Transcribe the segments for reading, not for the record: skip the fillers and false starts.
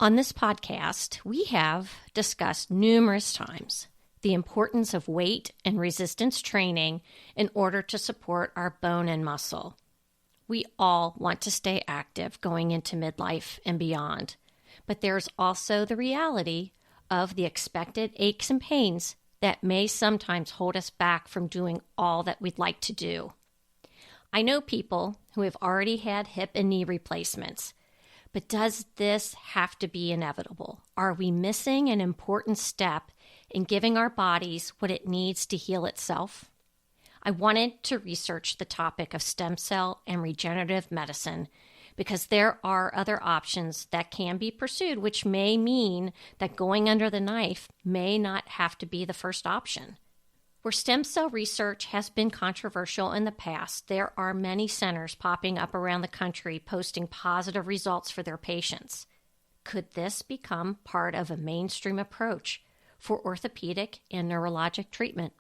On this podcast, we have discussed numerous times the importance of weight and resistance training in order to support our bone and muscle. We all want to stay active going into midlife and beyond, but there's also the reality of the expected aches and pains that may sometimes hold us back from doing all that we'd like to do. I know people who have already had hip and knee replacements. But does this have to be inevitable? Are we missing an important step in giving our bodies what it needs to heal itself? I wanted to research the topic of stem cell and regenerative medicine because there are other options that can be pursued, which may mean that going under the knife may not have to be the first option. Where stem cell research has been controversial in the past, there are many centers popping up around the country posting positive results for their patients. Could this become part of a mainstream approach for orthopedic and neurologic treatment?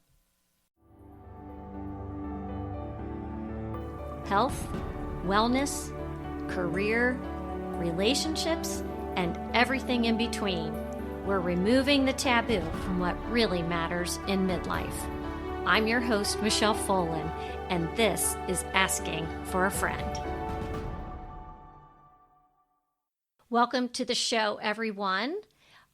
Health, wellness, career, relationships, and everything in between. We're removing the taboo from what really matters in midlife. I'm your host, Michelle Folan, and this is Asking for a Friend. Welcome to the show, everyone.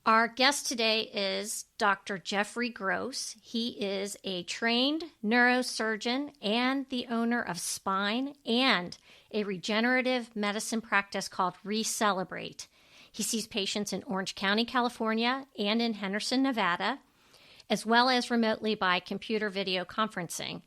Our guest today is Dr. Jeffrey Gross. He is a trained neurosurgeon and the owner of Spine and a regenerative medicine practice called Recelebrate. He sees patients in Orange County, California, and in Henderson, Nevada, as well as remotely by computer video conferencing.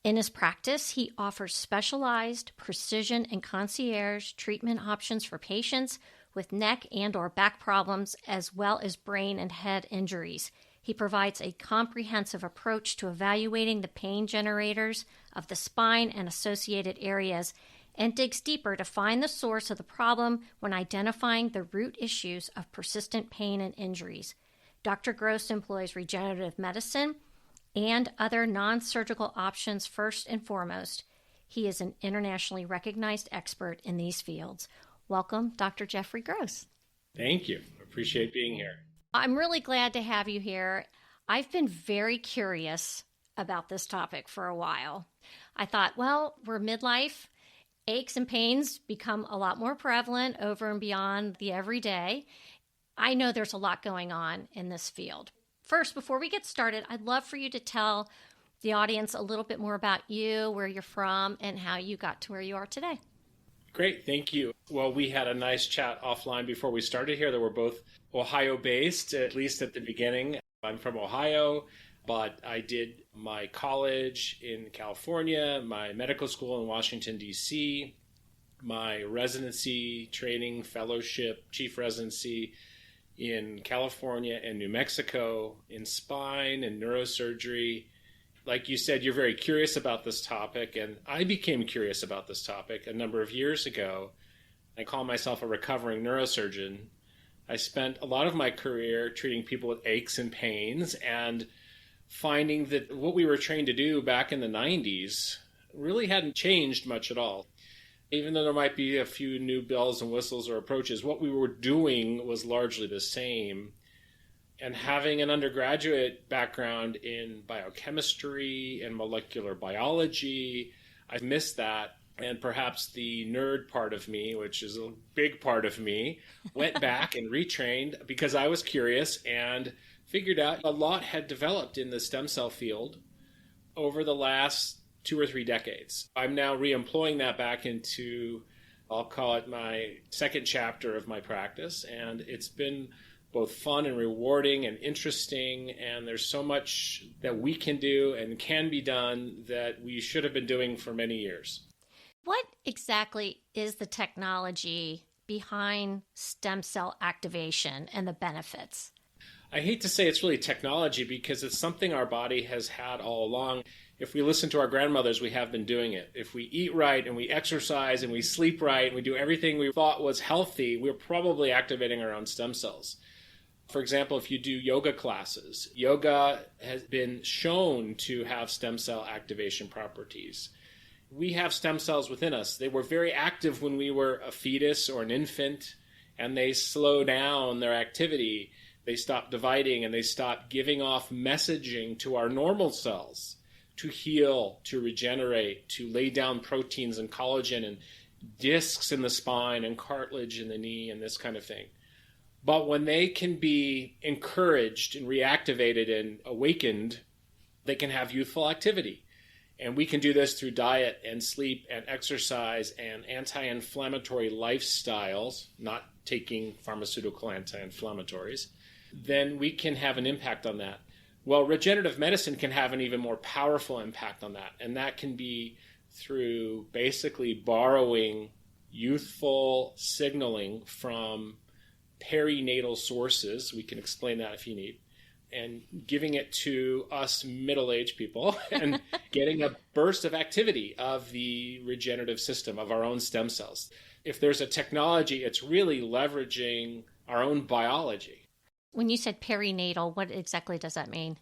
In his practice, he offers specialized precision and concierge treatment options for patients with neck and or back problems, as well as brain and head injuries. He provides a comprehensive approach to evaluating the pain generators of the spine and associated areas, and digs deeper to find the source of the problem when identifying the root issues of persistent pain and injuries. Dr. Gross employs regenerative medicine and other non-surgical options first and foremost. He is an internationally recognized expert in these fields. Welcome, Dr. Jeffrey Gross. Thank you. I appreciate being here. I'm really glad to have you here. I've been very curious about this topic for a while. I thought, well, we're midlife. Aches and pains become a lot more prevalent over and beyond the everyday. I know there's a lot going on in this field. First, before we get started, I'd love for you to tell the audience a little bit more about you, where you're from, and how you got to where you are today. Great, thank you. Well, we had a nice chat offline before we started here that we're both Ohio-based, at least at the beginning. I'm from Ohio, but I did my college in California, my medical school in Washington, D.C., my residency, training, fellowship, chief residency in California and New Mexico, in spine and neurosurgery. Like you said, you're very curious about this topic, and I became curious about this topic a number of years ago. I call myself a recovering neurosurgeon. I spent a lot of my career treating people with aches and pains and finding that what we were trained to do back in the 90s really hadn't changed much at all. Even though there might be a few new bells and whistles or approaches, what we were doing was largely the same. And having an undergraduate background in biochemistry and molecular biology, I missed that. And perhaps the nerd part of me, which is a big part of me, went back and retrained because I was curious and figured out a lot had developed in the stem cell field over the last 2 or 3 decades. I'm now re-employing that back into, I'll call it my second chapter of my practice, and it's been both fun and rewarding and interesting, and there's so much that we can do and can be done that we should have been doing for many years. What exactly is the technology behind stem cell activation and the benefits? I hate to say it's really technology because it's something our body has had all along. If we listen to our grandmothers, we have been doing it. If we eat right and we exercise and we sleep right and we do everything we thought was healthy, we're probably activating our own stem cells. For example, if you do yoga classes, yoga has been shown to have stem cell activation properties. We have stem cells within us. They were very active when we were a fetus or an infant, and they slow down their activity. They stop dividing and they stop giving off messaging to our normal cells to heal, to regenerate, to lay down proteins and collagen and discs in the spine and cartilage in the knee and this kind of thing. But when they can be encouraged and reactivated and awakened, they can have youthful activity. And we can do this through diet and sleep and exercise and anti-inflammatory lifestyles, not taking pharmaceutical anti-inflammatories. Then we can have an impact on that. Well, regenerative medicine can have an even more powerful impact on that. And that can be through basically borrowing youthful signaling from perinatal sources. We can explain that if you need. And giving it to us middle-aged people and getting a burst of activity of the regenerative system of our own stem cells. If there's a technology, it's really leveraging our own biology. When you said perinatal, what exactly does that mean?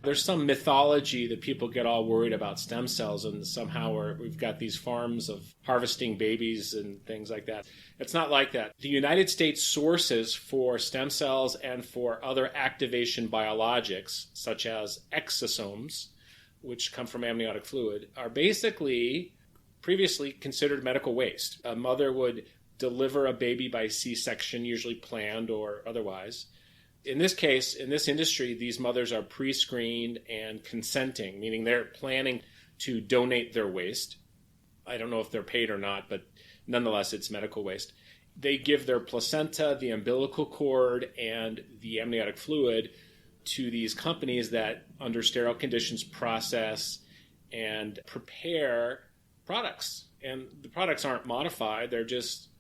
There's some mythology that people get all worried about stem cells and somehow we've got these farms of harvesting babies and things like that. It's not like that. The United States sources for stem cells and for other activation biologics, such as exosomes, which come from amniotic fluid, are basically previously considered medical waste. A mother would deliver a baby by C-section, usually planned or otherwise. In this case, in this industry, these mothers are pre-screened and consenting, meaning they're planning to donate their waste. I don't know if they're paid or not, but nonetheless, it's medical waste. They give their placenta, the umbilical cord, and the amniotic fluid to these companies that, under sterile conditions, process and prepare products. And the products aren't modified, they're just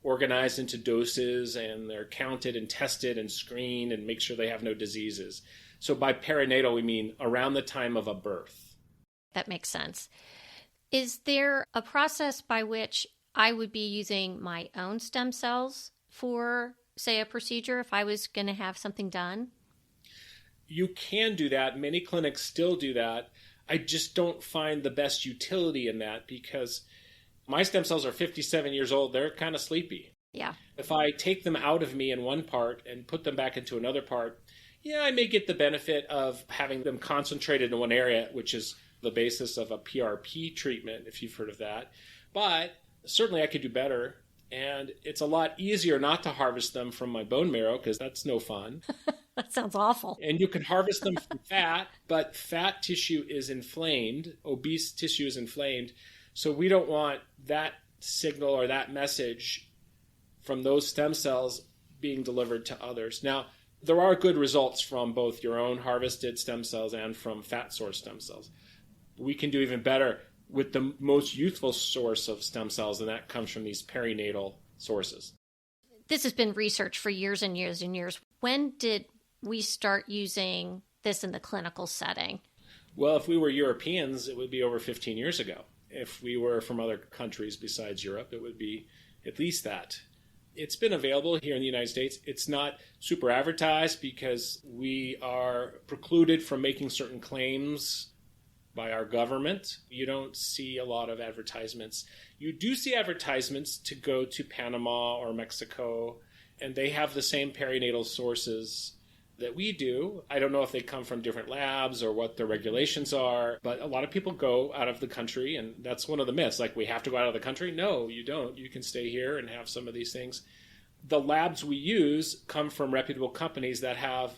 organized into doses, and they're counted and tested and screened and make sure they have no diseases. So by perinatal, we mean around the time of a birth. That makes sense. Is there a process by which I would be using my own stem cells for, say, a procedure if I was going to have something done? You can do that. Many clinics still do that. I just don't find the best utility in that because my stem cells are 57 years old. They're kind of sleepy. Yeah. If I take them out of me in one part and put them back into another part, yeah, I may get the benefit of having them concentrated in one area, which is the basis of a PRP treatment, if you've heard of that. But certainly I could do better. And it's a lot easier not to harvest them from my bone marrow because that's no fun. That sounds awful. And you can harvest them from fat, but fat tissue is inflamed. Obese tissue is inflamed. So we don't want that signal or that message from those stem cells being delivered to others. Now, there are good results from both your own harvested stem cells and from fat source stem cells. We can do even better with the most youthful source of stem cells, and that comes from these perinatal sources. This has been researched for years and years and years. When did we start using this in the clinical setting? Well, if we were Europeans, it would be over 15 years ago. If we were from other countries besides Europe, it would be at least that. It's been available here in the United States. It's not super advertised because we are precluded from making certain claims by our government. You don't see a lot of advertisements. You do see advertisements to go to Panama or Mexico, and they have the same perinatal sources that we do. I don't know if they come from different labs or what the regulations are, but a lot of people go out of the country, and that's one of the myths. Like, we have to go out of the country? No, you don't. You can stay here and have some of these things. The labs we use come from reputable companies that have,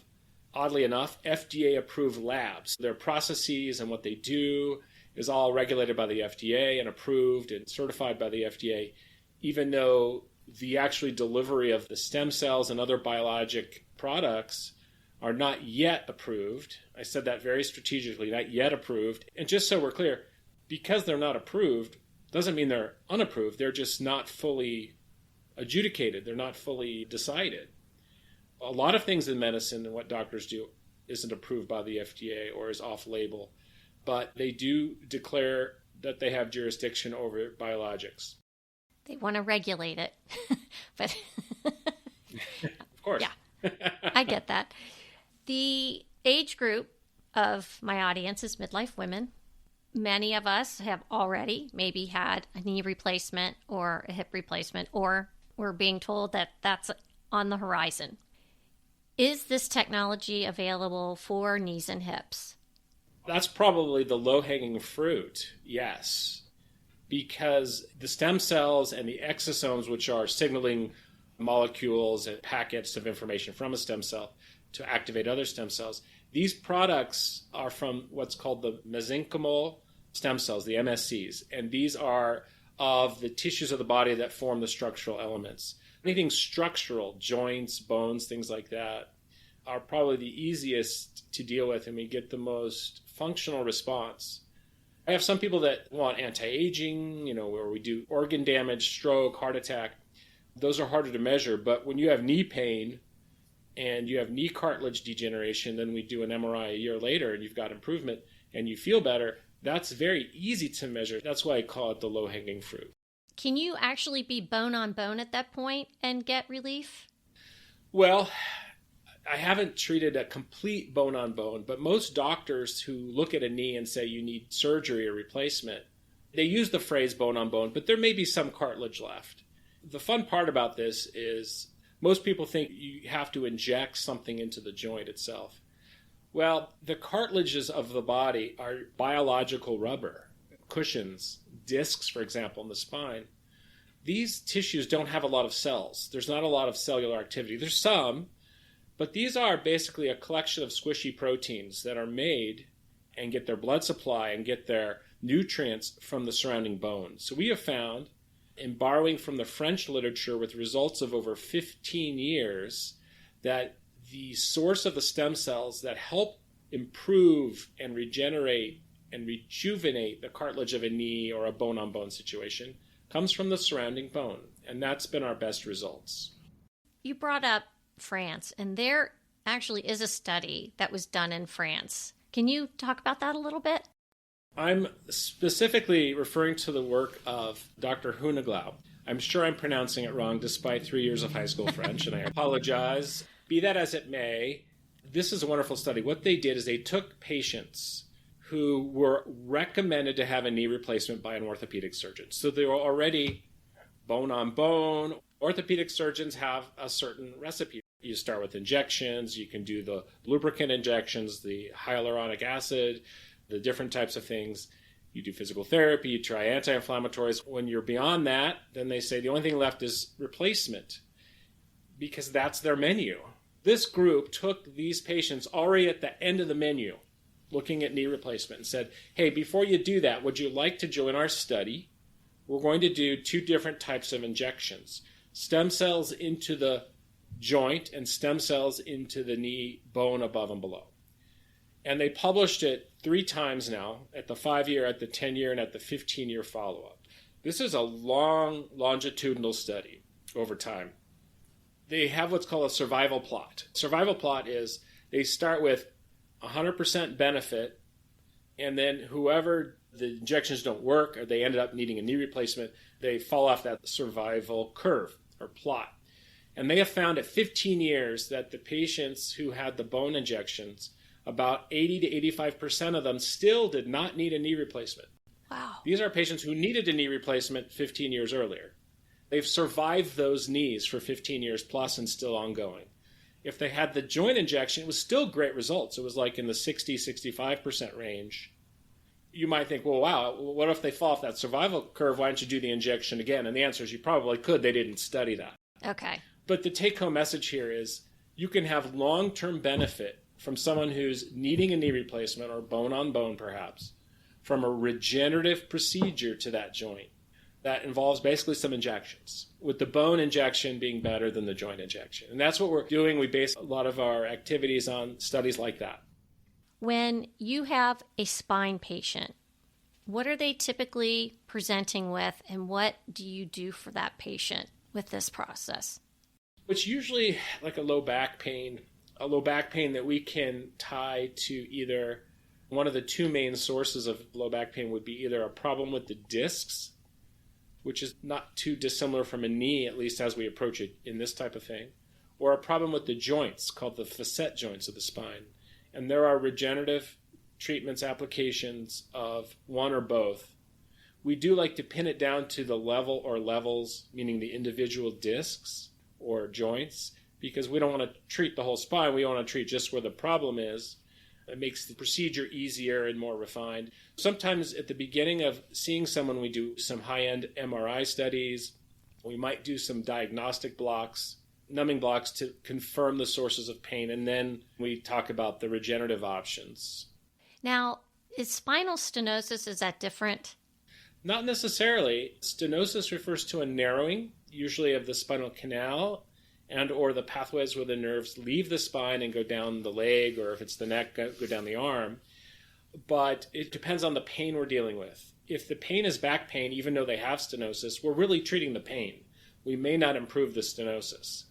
oddly enough, FDA-approved labs. Their processes and what they do is all regulated by the FDA and approved and certified by the FDA, even though the actual delivery of the stem cells and other biologic products are not yet approved. I said that very strategically, not yet approved. And just so we're clear, because they're not approved doesn't mean they're unapproved. They're just not fully adjudicated. They're not fully decided. A lot of things in medicine and what doctors do isn't approved by the FDA or is off-label, but they do declare that they have jurisdiction over biologics. They want to regulate it, but of course. Yeah, I get that. The age group of my audience is midlife women. Many of us have already maybe had a knee replacement or a hip replacement or we're being told that that's on the horizon. Is this technology available for knees and hips? That's probably the low-hanging fruit, yes. Because the stem cells and the exosomes, which are signaling molecules and packets of information from a stem cell to activate other stem cells, these products are from what's called the mesenchymal stem cells, the MSCs. And these are of the tissues of the body that form the structural elements. Anything structural, joints, bones, things like that, are probably the easiest to deal with, and we get the most functional response. I have some people that want anti-aging, where we do organ damage, stroke, heart attack. Those are harder to measure, but when you have knee pain and you have knee cartilage degeneration, then we do an MRI a year later and you've got improvement and you feel better, that's very easy to measure. That's why I call it the low-hanging fruit. Can you actually be bone on bone at that point and get relief? Well, I haven't treated a complete bone on bone, but most doctors who look at a knee and say you need surgery or replacement, they use the phrase bone on bone, but there may be some cartilage left. The fun part about this is most people think you have to inject something into the joint itself. Well, the cartilages of the body are biological rubber, cushions, discs, for example, in the spine. These tissues don't have a lot of cells. There's not a lot of cellular activity. There's some, but these are basically a collection of squishy proteins that are made and get their blood supply and get their nutrients from the surrounding bone. So we have found, in borrowing from the French literature with results of over 15 years, that the source of the stem cells that help improve and regenerate and rejuvenate the cartilage of a knee or a bone-on-bone situation comes from the surrounding bone. And that's been our best results. You brought up France, and there actually is a study that was done in France. Can you talk about that a little bit? I'm specifically referring to the work of Dr. Huneglau. I'm sure I'm pronouncing it wrong despite 3 years of high school French, and I apologize. Be that as it may, this is a wonderful study. What they did is they took patients who were recommended to have a knee replacement by an orthopedic surgeon. So they were already bone on bone. Orthopedic surgeons have a certain recipe. You start with injections. You can do the lubricant injections, the hyaluronic acid, the different types of things. You do physical therapy, you try anti-inflammatories. When you're beyond that, then they say the only thing left is replacement, because that's their menu. This group took these patients already at the end of the menu, looking at knee replacement, and said, hey, before you do that, would you like to join our study? We're going to do 2 different types of injections. Stem cells into the joint and stem cells into the knee bone above and below. And they published it 3 times now, at the 5-year, at the 10-year, and at the 15-year follow-up. This is a long longitudinal study over time. They have what's called a survival plot. Survival plot is they start with 100% benefit, and then whoever the injections don't work or they ended up needing a knee replacement, they fall off that survival curve or plot. And they have found at 15 years that the patients who had the bone injections, about 80 to 85% of them still did not need a knee replacement. Wow. These are patients who needed a knee replacement 15 years earlier. They've survived those knees for 15 years plus and still ongoing. If they had the joint injection, it was still great results. It was like in the 60-65% range. You might think, well, wow, what if they fall off that survival curve? Why don't you do the injection again? And the answer is you probably could. They didn't study that. Okay. But the take-home message here is you can have long-term benefit from someone who's needing a knee replacement or bone-on-bone perhaps from a regenerative procedure to that joint that involves basically some injections, with the bone injection being better than the joint injection. And that's what we're doing. We base a lot of our activities on studies like that. When you have a spine patient, what are they typically presenting with, and what do you do for that patient with this process? It's usually like a low back pain that we can tie to either one of the 2 main sources of low back pain would be either a problem with the discs, which is not too dissimilar from a knee, at least as we approach it in this type of thing, or a problem with the joints called the facet joints of the spine. And there are regenerative treatments, applications of one or both. We do like to pin it down to the level or levels, meaning the individual discs or joints, because we don't want to treat the whole spine. We want to treat just where the problem is. It makes the procedure easier and more refined. Sometimes at the beginning of seeing someone, we do some high-end MRI studies. We might do some diagnostic blocks, numbing blocks to confirm the sources of pain, and then we talk about the regenerative options. Now, is spinal stenosis, is that different? Not necessarily. Stenosis refers to a narrowing, usually of the spinal canal, and or the pathways where the nerves leave the spine and go down the leg, or if it's the neck, go down the arm. But it depends on the pain we're dealing with. If the pain is back pain, even though they have stenosis, we're really treating the pain. We may not improve the stenosis.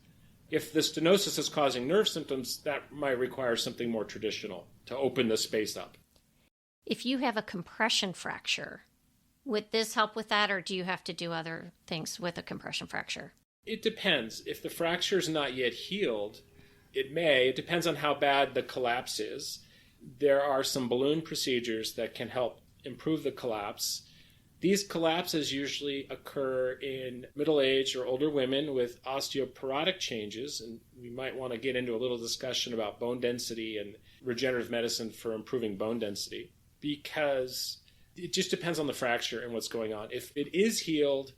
If the stenosis is causing nerve symptoms, that might require something more traditional to open the space up. If you have a compression fracture, would this help with that, or do you have to do other things with a compression fracture? It depends. If the fracture is not yet healed, it may. It depends on how bad the collapse is. There are some balloon procedures that can help improve the collapse. These collapses usually occur in middle-aged or older women with osteoporotic changes, and we might want to get into a little discussion about bone density and regenerative medicine for improving bone density, because it just depends on the fracture and what's going on. If it is healed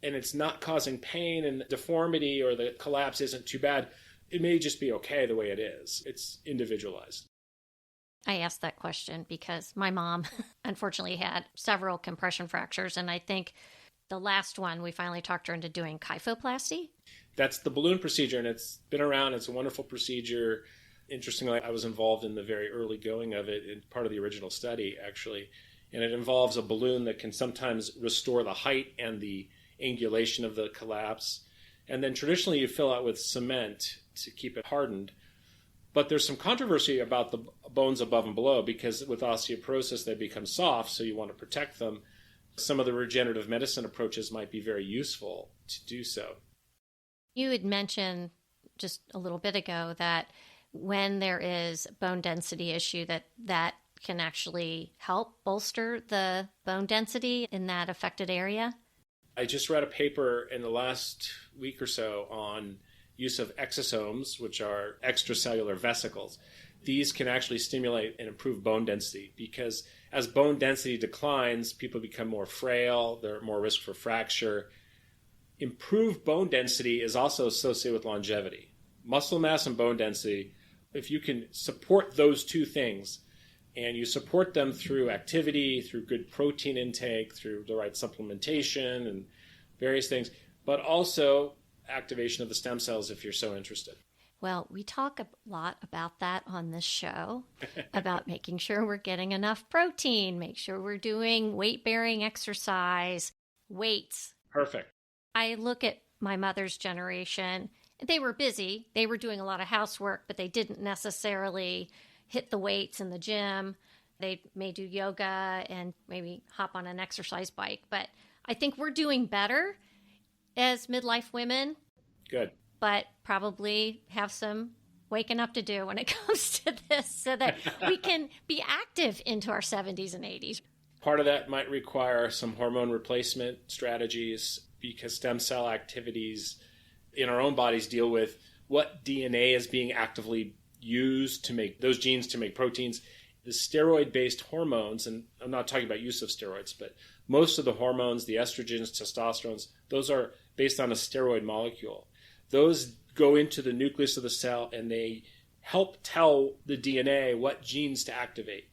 and it's not causing pain and deformity, or the collapse isn't too bad, it may just be okay the way it is. It's individualized. I asked that question because my mom unfortunately had several compression fractures, and I think the last one we finally talked her into doing kyphoplasty. That's the balloon procedure, and it's been around. It's a wonderful procedure. Interestingly, I was involved in the very early going of it, in part of the original study, actually. And it involves a balloon that can sometimes restore the height and the angulation of the collapse. And then traditionally you fill out with cement to keep it hardened. But there's some controversy about the bones above and below, because with osteoporosis they become soft, so you want to protect them. Some of the regenerative medicine approaches might be very useful to do so. You had mentioned just a little bit ago that when there is bone density issue, that can actually help bolster the bone density in that affected area. I just read a paper in the last week or so on use of exosomes, which are extracellular vesicles. These can actually stimulate and improve bone density, because as bone density declines, people become more frail, they're at more risk for fracture. Improved bone density is also associated with longevity. Muscle mass and bone density, if you can support those two things, and you support them through activity, through good protein intake, through the right supplementation and various things, but also activation of the stem cells if you're so interested. Well, we talk a lot about that on this show, about making sure we're getting enough protein, make sure we're doing weight-bearing exercise, weights. Perfect. I look at my mother's generation. They were busy. They were doing a lot of housework, but they didn't necessarily hit the weights in the gym. They may do yoga and maybe hop on an exercise bike. But I think we're doing better as midlife women. Good. But probably have some waking up to do when it comes to this, so that we can be active into our 70s and 80s. Part of that might require some hormone replacement strategies, because stem cell activities in our own bodies deal with what DNA is being actively used to make those genes to make proteins. The steroid-based hormones, and I'm not talking about use of steroids, but most of the hormones, the estrogens, testosterones, those are based on a steroid molecule. Those go into the nucleus of the cell and they help tell the DNA what genes to activate.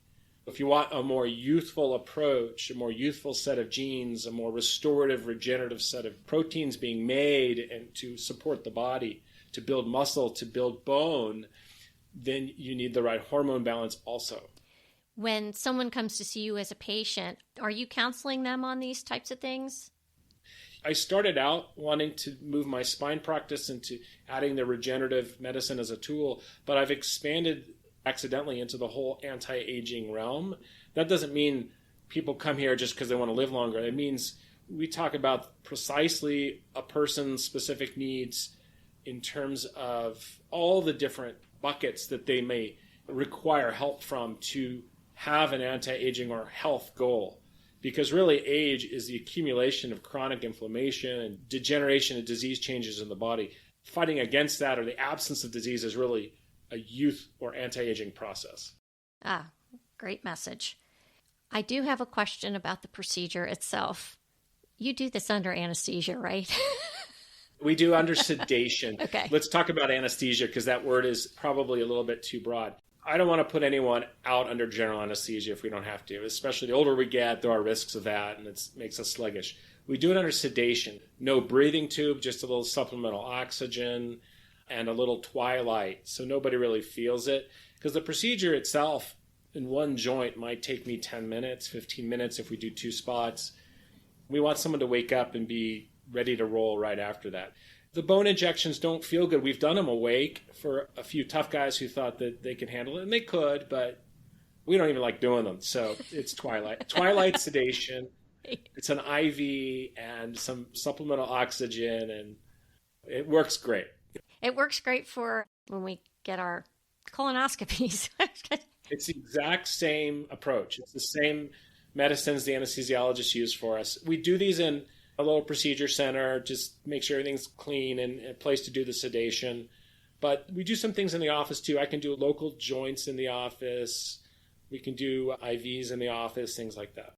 If you want a more youthful approach, a more youthful set of genes, a more restorative, regenerative set of proteins being made and to support the body, to build muscle, to build bone, then you need the right hormone balance also. When someone comes to see you as a patient, are you counseling them on these types of things? I started out wanting to move my spine practice into adding the regenerative medicine as a tool, but I've expanded accidentally into the whole anti-aging realm. That doesn't mean people come here just because they want to live longer. It means we talk about precisely a person's specific needs in terms of all the different buckets that they may require help from to have an anti-aging or health goal. because really age is the accumulation of chronic inflammation and degeneration and disease changes in the body. Fighting against that or the absence of disease is really a youth or anti-aging process. Ah, great message. I do have a question about the procedure itself. You do this under anesthesia, right? We do under sedation. Okay. Let's talk about anesthesia because that word is probably a little bit too broad. I don't want to put anyone out under general anesthesia if we don't have to, especially the older we get, there are risks of that, and it makes us sluggish. We do it under sedation. No breathing tube, just a little supplemental oxygen and a little twilight, so nobody really feels it. Because the procedure itself in one joint might take me 10 minutes, 15 minutes if we do 2 spots. We want someone to wake up and be ready to roll right after that. The bone injections don't feel good. We've done them awake for a few tough guys who thought that they could handle it, and they could, but we don't even like doing them. So it's twilight. Twilight sedation. It's an IV and some supplemental oxygen, and it works great. It works great for when we get our colonoscopies. It's the exact same approach. It's the same medicines the anesthesiologists use for us. We do these in a little procedure center, just make sure everything's clean and a place to do the sedation. But we do some things in the office too. I can do local joints in the office. We can do IVs in the office, things like that.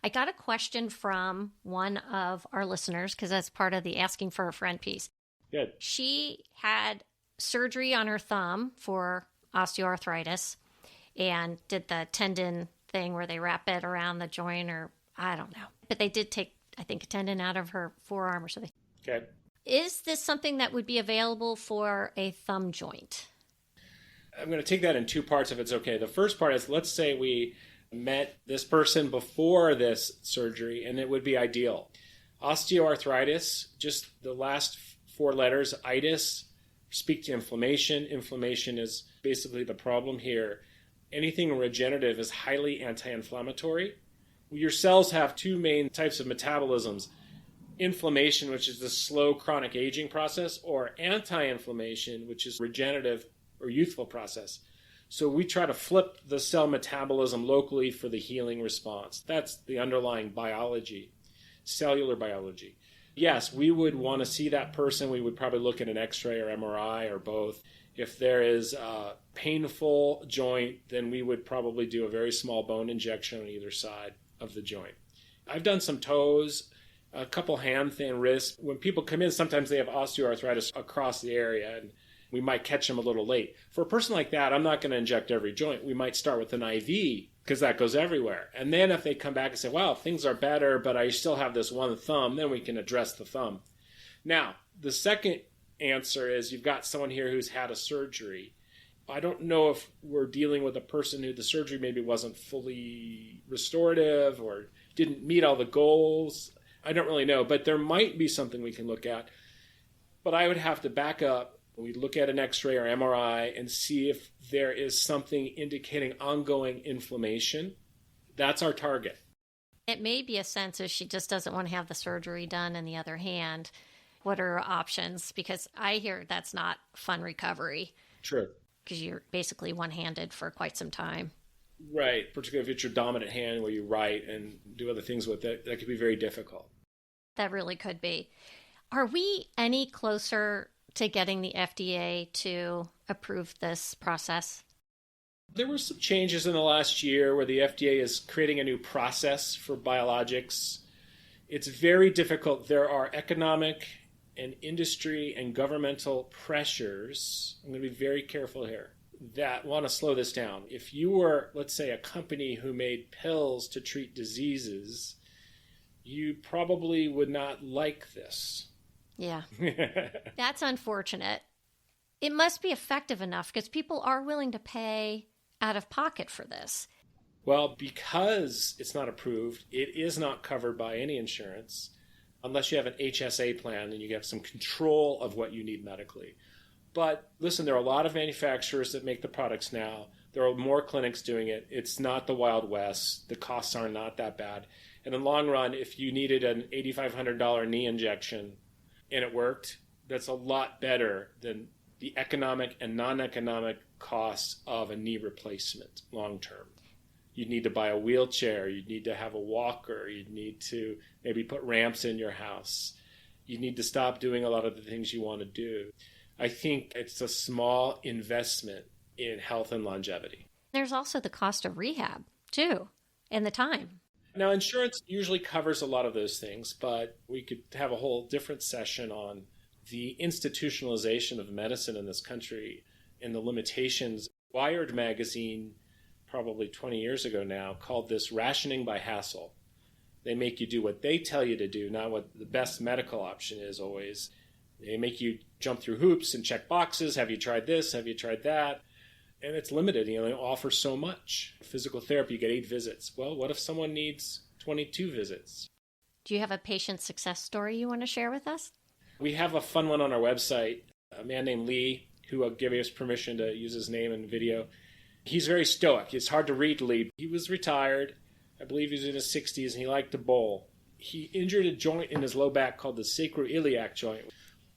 I got a question from one of our listeners because that's part of the asking for a friend piece. Good. She had surgery on her thumb for osteoarthritis and did the tendon thing where they wrap it around the joint, or I don't know. But they did take, I think, a tendon out of her forearm or something. Okay. Is this something that would be available for a thumb joint? I'm going to take that in 2 parts if it's okay. The first part is, let's say we met this person before this surgery, and it would be ideal. Osteoarthritis, just the last 4 letters, itis, speak to inflammation. Inflammation is basically the problem here. Anything regenerative is highly anti-inflammatory. Your cells have 2 main types of metabolisms. Inflammation, which is the slow chronic aging process, or anti-inflammation, which is regenerative or youthful process. So we try to flip the cell metabolism locally for the healing response. That's the underlying biology, cellular biology. Yes, we would want to see that person. We would probably look at an X-ray or MRI or both. If there is a painful joint, then we would probably do a very small bone injection on either side of the joint. I've done some toes, a couple hand-thin wrists. When people come in, sometimes they have osteoarthritis across the area, and we might catch them a little late. For a person like that, I'm not going to inject every joint. We might start with an IV because that goes everywhere. And then if they come back and say, wow, things are better, but I still have this one thumb, then we can address the thumb. Now, the second answer is you've got someone here who's had a surgery. I don't know if we're dealing with a person who the surgery maybe wasn't fully restorative or didn't meet all the goals. I don't really know, but there might be something we can look at. But I would have to back up. We look at an X-ray or MRI and see if there is something indicating ongoing inflammation. That's our target. It may be a sense of she just doesn't want to have the surgery done. On the other hand, what are her options? Because I hear that's not fun recovery. True. Because you're basically one-handed for quite some time. Right. Particularly if it's your dominant hand where you write and do other things with it, that could be very difficult. That really could be. Are we any closer to getting the FDA to approve this process? There were some changes in the last year where the FDA is creating a new process for biologics. It's very difficult. There are economic and industry and governmental pressures, I'm going to be very careful here, that want to slow this down. If you were, let's say, a company who made pills to treat diseases, you probably would not like this. Yeah. That's unfortunate. It must be effective enough because people are willing to pay out of pocket for this. Well, because it's not approved, it is not covered by any insurance unless you have an HSA plan and you get some control of what you need medically. But listen, there are a lot of manufacturers that make the products now. There are more clinics doing it. It's not the Wild West. The costs are not that bad. And in the long run, if you needed an $8,500 knee injection and it worked, that's a lot better than the economic and non-economic costs of a knee replacement long term. You'd need to buy a wheelchair. You'd need to have a walker. You'd need to maybe put ramps in your house. You need to stop doing a lot of the things you want to do. I think it's a small investment in health and longevity. There's also the cost of rehab, too, and the time. Now, insurance usually covers a lot of those things, but we could have a whole different session on the institutionalization of medicine in this country and the limitations. Wired magazine, probably 20 years ago now, called this rationing by hassle. They make you do what they tell you to do, not what the best medical option is always. They make you jump through hoops and check boxes. Have you tried this? Have you tried that? And it's limited. They offer so much. Physical therapy, you get 8 visits. Well, what if someone needs 22 visits? Do you have a patient success story you want to share with us? We have a fun one on our website. A man named Lee, who gave us permission to use his name in video. He's very stoic. It's hard to read Lee. He was retired. I believe he was in his 60s, and he liked to bowl. He injured a joint in his low back called the sacroiliac joint.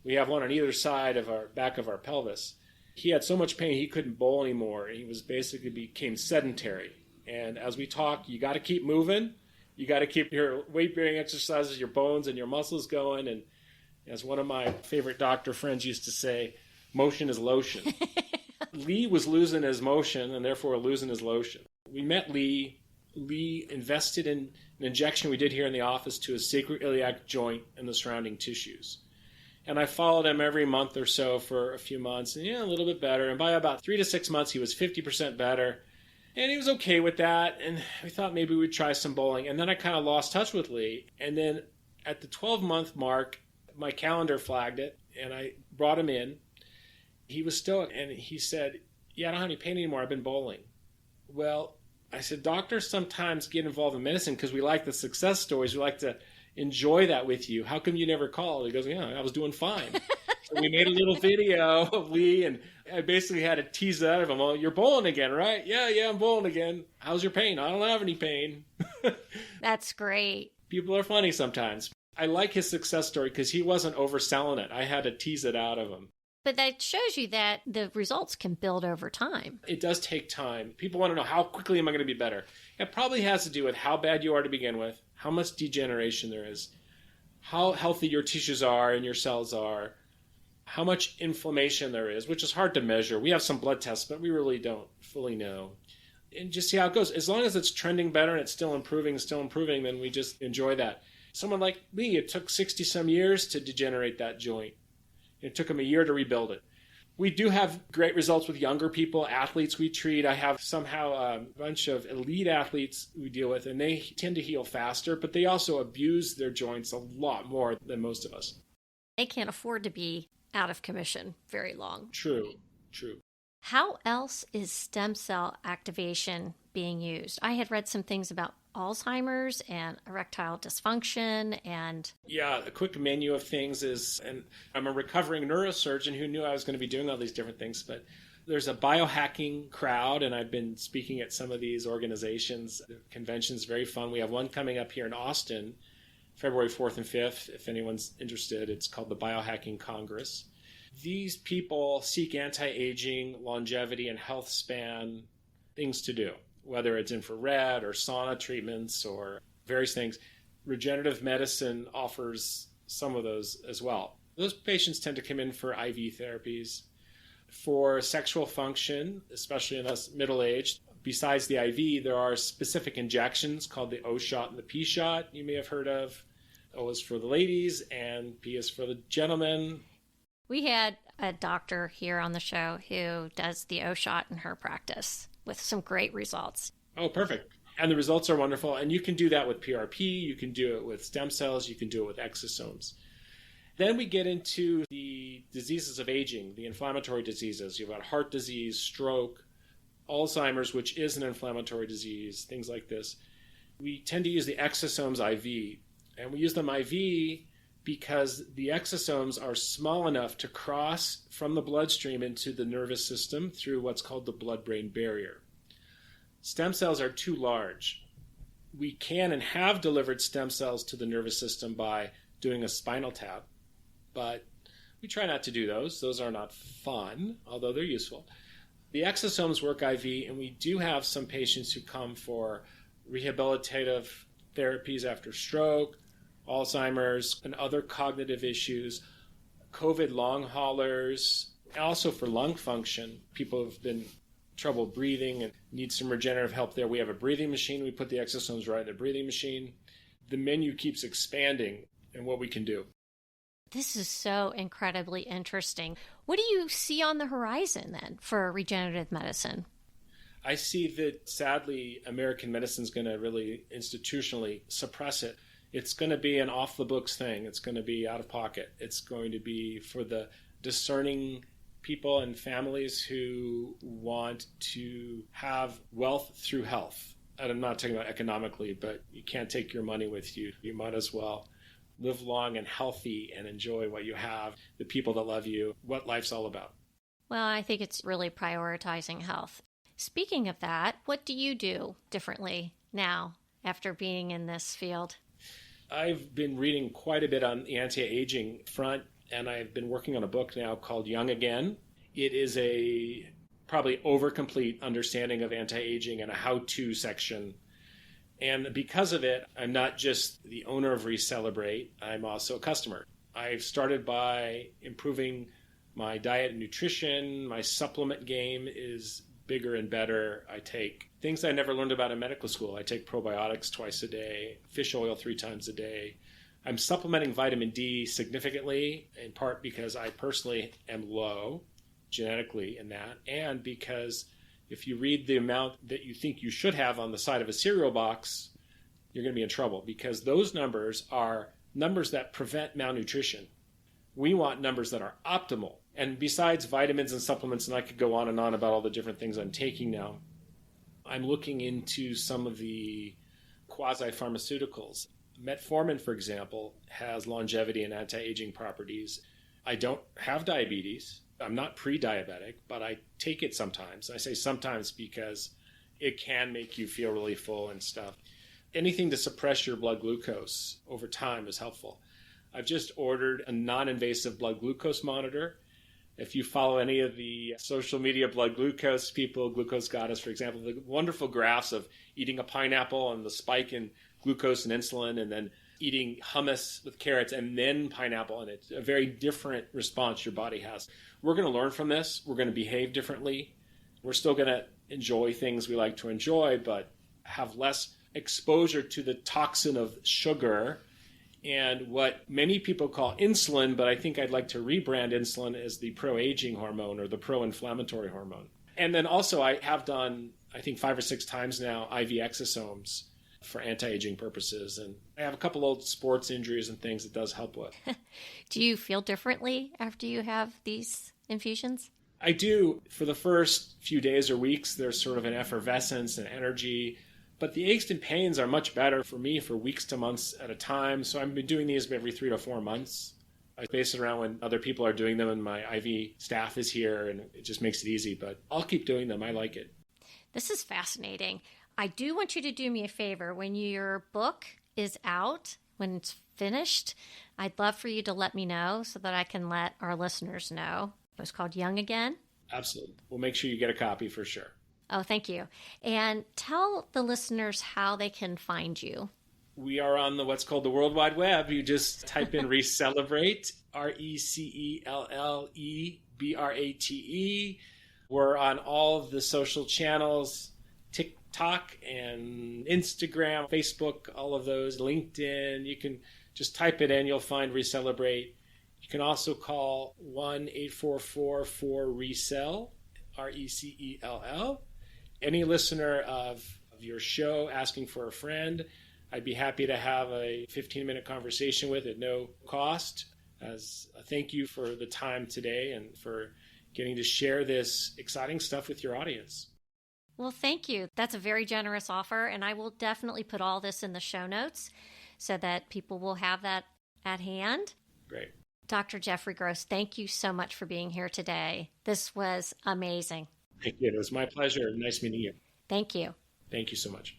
We have one on either side of our back of our pelvis. He had so much pain he couldn't bowl anymore. He was basically became sedentary. And as we talk, you got to keep moving. You got to keep your weight-bearing exercises, your bones and your muscles going. And as one of my favorite doctor friends used to say, motion is lotion. Lee was losing his motion and therefore losing his lotion. We met Lee. Lee invested in an injection we did here in the office to his sacroiliac joint and the surrounding tissues. And I followed him every month or so for a few months, and a little bit better. And by about 3 to 6 months, he was 50% better. And he was okay with that. And we thought maybe we'd try some bowling. And then I kind of lost touch with Lee. And then at the 12-month mark, my calendar flagged it, and I brought him in. He was stoic, and he said, I don't have any pain anymore. I've been bowling. Well, I said, doctors sometimes get involved in medicine because we like the success stories. We like to enjoy that with you. How come you never called? He goes, I was doing fine. So we made a little video of Lee, and I basically had to tease that out of him. Well, you're bowling again, right? Yeah, I'm bowling again. How's your pain? I don't have any pain. That's great. People are funny sometimes. I like his success story because he wasn't overselling it. I had to tease it out of him. But that shows you that the results can build over time. It does take time. People want to know, how quickly am I going to be better? It probably has to do with how bad you are to begin with, how much degeneration there is, how healthy your tissues are and your cells are, how much inflammation there is, which is hard to measure. We have some blood tests, but we really don't fully know. And just see how it goes. As long as it's trending better and it's still improving, then we just enjoy that. Someone like me, it took 60-some years to degenerate that joint. It took him a year to rebuild it. We do have great results with younger people, athletes we treat. I have somehow a bunch of elite athletes we deal with, and they tend to heal faster, but they also abuse their joints a lot more than most of us. They can't afford to be out of commission very long. True. How else is stem cell activation being used? I had read some things about Alzheimer's and erectile dysfunction and... Yeah, a quick menu of things is, and I'm a recovering neurosurgeon who knew I was going to be doing all these different things, but there's a biohacking crowd, and I've been speaking at some of these organizations. The convention's very fun. We have one coming up here in Austin, February 4th and 5th. If anyone's interested, it's called the Biohacking Congress. These people seek anti-aging, longevity, and health span things to do, whether it's infrared or sauna treatments or various things. Regenerative medicine offers some of those as well. Those patients tend to come in for IV therapies. For sexual function, especially in us middle-aged, besides the IV, there are specific injections called the O shot and the P shot you may have heard of. O is for the ladies and P is for the gentlemen. We had a doctor here on the show who does the O shot in her practice with some great results. Oh, perfect. And the results are wonderful. And you can do that with PRP. You can do it with stem cells. You can do it with exosomes. Then we get into the diseases of aging, the inflammatory diseases. You've got heart disease, stroke, Alzheimer's, which is an inflammatory disease, things like this. We tend to use the exosomes IV. And we use them IV because the exosomes are small enough to cross from the bloodstream into the nervous system through what's called the blood-brain barrier. Stem cells are too large. We can and have delivered stem cells to the nervous system by doing a spinal tap, but we try not to do those. Those are not fun, although they're useful. The exosomes work IV, and we do have some patients who come for rehabilitative therapies after stroke, Alzheimer's, and other cognitive issues, COVID long haulers, also for lung function. People have been trouble breathing and need some regenerative help there. We have a breathing machine. We put the exosomes right in the breathing machine. The menu keeps expanding and what we can do. This is so incredibly interesting. What do you see on the horizon then for regenerative medicine? I see that sadly American medicine is going to really institutionally suppress it. It's going to be an off-the-books thing. It's going to be out of pocket. It's going to be for the discerning people and families who want to have wealth through health. And I'm not talking about economically, but you can't take your money with you. You might as well live long and healthy and enjoy what you have, the people that love you, what life's all about. Well, I think it's really prioritizing health. Speaking of that, what do you do differently now after being in this field? I've been reading quite a bit on the anti-aging front, and I've been working on a book now called Young Again. It is a probably overcomplete understanding of anti-aging and a how-to section. And because of it, I'm not just the owner of Recelebrate, I'm also a customer. I've started by improving my diet and nutrition. My supplement game is bigger and better. I take things I never learned about in medical school. I take probiotics twice a day, fish oil 3 times a day. I'm supplementing vitamin D significantly, in part because I personally am low genetically in that, and because if you read the amount that you think you should have on the side of a cereal box, you're going to be in trouble, because those numbers are numbers that prevent malnutrition. We want numbers that are optimal. And besides vitamins and supplements, and I could go on and on about all the different things I'm taking now, I'm looking into some of the quasi-pharmaceuticals. Metformin, for example, has longevity and anti-aging properties. I don't have diabetes. I'm not pre-diabetic, but I take it sometimes. I say sometimes because it can make you feel really full and stuff. Anything to suppress your blood glucose over time is helpful. I've just ordered a non-invasive blood glucose monitor. If you follow any of the social media blood glucose people, Glucose Goddess, for example, the wonderful graphs of eating a pineapple and the spike in glucose and insulin, and then eating hummus with carrots and then pineapple, and it's a very different response your body has. We're going to learn from this. We're going to behave differently. We're still going to enjoy things we like to enjoy, but have less exposure to the toxin of sugar and what many people call insulin, but I think I'd like to rebrand insulin as the pro-aging hormone or the pro-inflammatory hormone. And then also I have done, I think 5 or 6 times now, IV exosomes for anti-aging purposes. And I have a couple old sports injuries and things it does help with. Do you feel differently after you have these infusions? I do. For the first few days or weeks, there's sort of an effervescence and energy. But the aches and pains are much better for me for weeks to months at a time. So I've been doing these every 3 to 4 months. I base it around when other people are doing them and my IV staff is here, and it just makes it easy. But I'll keep doing them. I like it. This is fascinating. I do want you to do me a favor. When your book is out, when it's finished, I'd love for you to let me know so that I can let our listeners know. It's called Young Again. Absolutely. We'll make sure you get a copy for sure. Oh, thank you. And tell the listeners how they can find you. We are on what's called the World Wide Web. You just type in Recelebrate, RECELLEBRATE. We're on all of the social channels, TikTok and Instagram, Facebook, all of those, LinkedIn. You can just type it in. You'll find Recelebrate. You can also call 1-844-4RECELL, RECELL. Any listener of your show asking for a friend, I'd be happy to have a 15-minute conversation with at no cost. As a thank you for the time today and for getting to share this exciting stuff with your audience. Well, thank you. That's a very generous offer, and I will definitely put all this in the show notes so that people will have that at hand. Great. Dr. Jeffrey Gross, thank you so much for being here today. This was amazing. Thank you. It was my pleasure. Nice meeting you. Thank you. Thank you so much.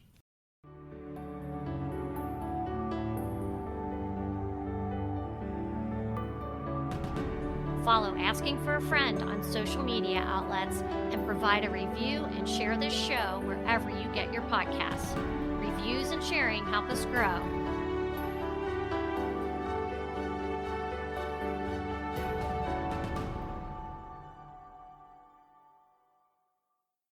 Follow Asking for a Friend on social media outlets and provide a review and share this show wherever you get your podcasts. Reviews and sharing help us grow.